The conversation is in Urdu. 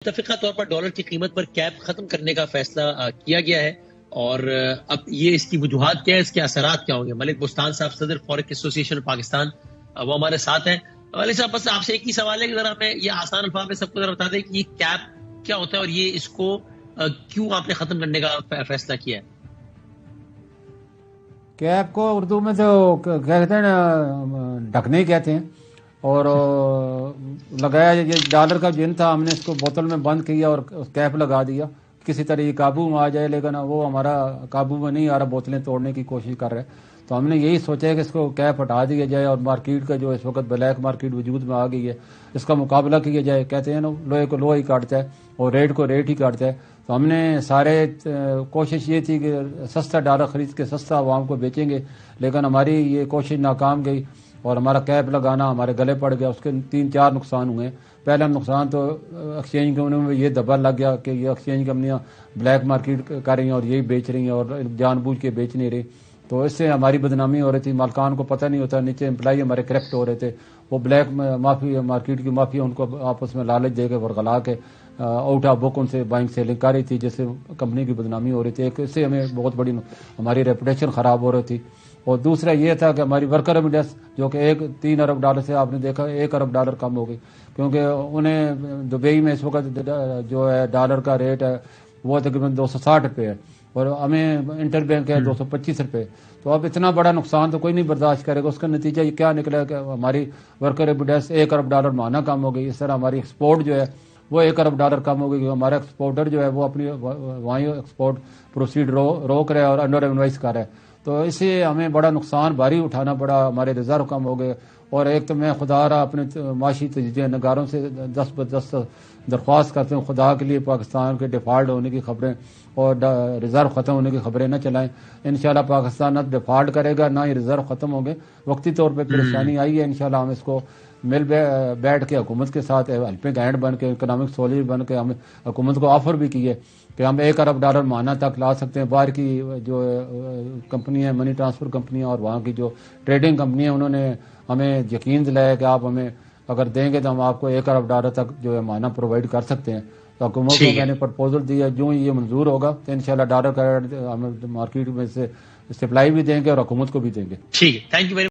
متفقہ طور پر ڈالر کی قیمت پر کیپ ختم کرنے کا فیصلہ کیا گیا ہے، اور اب یہ اس کی وجوہات کیا ہے، اس کے اثرات کیا ہوں گے؟ ملک بستان صاحب، صدر فوریکس ایسوسی ایشن پاکستان، وہ ہمارے ساتھ ہیں۔ ملک صاحب، بس آپ سے ایک ہی سوال ہے کہ ذرا ہمیں یہ آسان الفاظ میں سب کو ذرا بتا دیں کہ یہ کیپ کیا ہوتا ہے اور یہ اس کو کیوں آپ نے ختم کرنے کا فیصلہ کیا ہے؟ کیپ کو اردو میں تو کہتے ہیں نا، ڈھکنے کہتے ہیں، اور لگایا یہ ڈالر کا جن تھا، ہم نے اس کو بوتل میں بند کیا اور کیپ لگا دیا کسی طرح یہ قابو میں آ جائے، لیکن وہ ہمارا قابو میں نہیں آ رہا، بوتلیں توڑنے کی کوشش کر رہے ہیں۔ تو ہم نے یہی سوچا ہے کہ اس کو کیپ ہٹا دیا جائے اور مارکیٹ کا جو اس وقت بلیک مارکیٹ وجود میں آ گئی ہے، اس کا مقابلہ کیا جائے۔ کہتے ہیں نا، لوہے کو لوہا ہی کاٹتا ہے اور ریٹ کو ریٹ ہی کاٹتا ہے۔ تو ہم نے سارے کوشش یہ تھی کہ سستا ڈالر خرید کے سستا عوام کو بیچیں گے، لیکن ہماری یہ کوشش ناکام گئی اور ہمارا کیپ لگانا ہمارے گلے پڑ گیا۔ اس کے 3-4 نقصان ہوئے۔ پہلا نقصان تو ایکسچینج کمپنیوں میں یہ دبا لگ گیا کہ یہ ایکسچینج کمپنیاں بلیک مارکیٹ کر رہی ہیں اور یہی بیچ رہی ہیں اور جان بوجھ کے بیچ نہیں رہی، تو اس سے ہماری بدنامی ہو رہی تھی۔ مالکان کو پتہ نہیں ہوتا، نیچے امپلائی ہمارے کرپٹ ہو رہے تھے، وہ بلیک مارکیٹ کی مافیا ان کو آپس میں لالچ دے کے ورغلا کے آؤٹ آف بک ان سے بائنگ سیلنگ کر رہی تھی، جس سے کمپنی کی بدنامی ہو رہی تھی۔ ایک اس سے ہمیں بہت بڑی ہماری ریپوٹیشن خراب ہو رہی تھی، اور دوسرا یہ تھا کہ ہماری ورکر ریمیڈنس جو کہ 3 ارب ڈالر سے آپ نے دیکھا 1 ارب ڈالر کم ہو گئی، کیونکہ انہیں دبئی میں اس وقت جو ہے ڈالر کا ریٹ ہے وہ تقریباً 260 روپے ہے، اور ہمیں انٹر بینک ہے 225 روپے۔ تو اب اتنا بڑا نقصان تو کوئی نہیں برداشت کرے گا۔ اس کا نتیجہ یہ کیا نکلا کہ ہماری ورکر ریمیڈنس 1 ارب ڈالر ماہانہ کم ہو گئی۔ اس طرح ہماری ایکسپورٹ جو ہے وہ 1 ارب ڈالر کم ہو گئی، کیونکہ ہمارا ایکسپورٹر جو ہے وہ اپنی وہیں ایکسپورٹ پروسیڈ روک رہا ہے اور انڈر انوائس کر رہا ہے۔ تو اس سے ہمیں بڑا نقصان بھاری اٹھانا پڑا، ہمارے ریزرو کم ہو گئے۔ اور ایک تو میں خدا رہا اپنے معاشی تجزیہ نگاروں سے دست بدست درخواست کرتے ہوں، خدا کے لیے پاکستان کے ڈیفالٹ ہونے کی خبریں اور ریزرو ختم ہونے کی خبریں نہ چلائیں۔ انشاءاللہ پاکستان نہ ڈیفالٹ کرے گا، نہ ہی ریزرو ختم ہوں گے۔ وقتی طور پہ پریشانی آئی ہے، انشاءاللہ ہم اس کو مل بیٹھ کے حکومت کے ساتھ ہیلپنگ ہینڈ بن کے، اکنامک سولر بن کے، ہم حکومت کو آفر بھی کیے کہ ہم 1 ارب ڈالر ماہانہ تک لا سکتے ہیں۔ باہر کی جو کمپنی ہیں، منی ٹرانسفر کمپنیاں اور وہاں کی جو ٹریڈنگ کمپنی ہیں، انہوں نے ہمیں یقین دلایا کہ آپ ہمیں اگر دیں گے تو ہم آپ کو 1 ارب ڈالر تک جو ہے ماہانہ پرووائڈ کر سکتے ہیں۔ تو حکومت کو میں نے پرپوزل دیا، جو یہ منظور ہوگا تو انشاءاللہ ڈالر کا ہم مارکیٹ میں سے سپلائی بھی دیں گے اور حکومت کو بھی دیں گے۔ ٹھیک ہے، تھینک یو ویری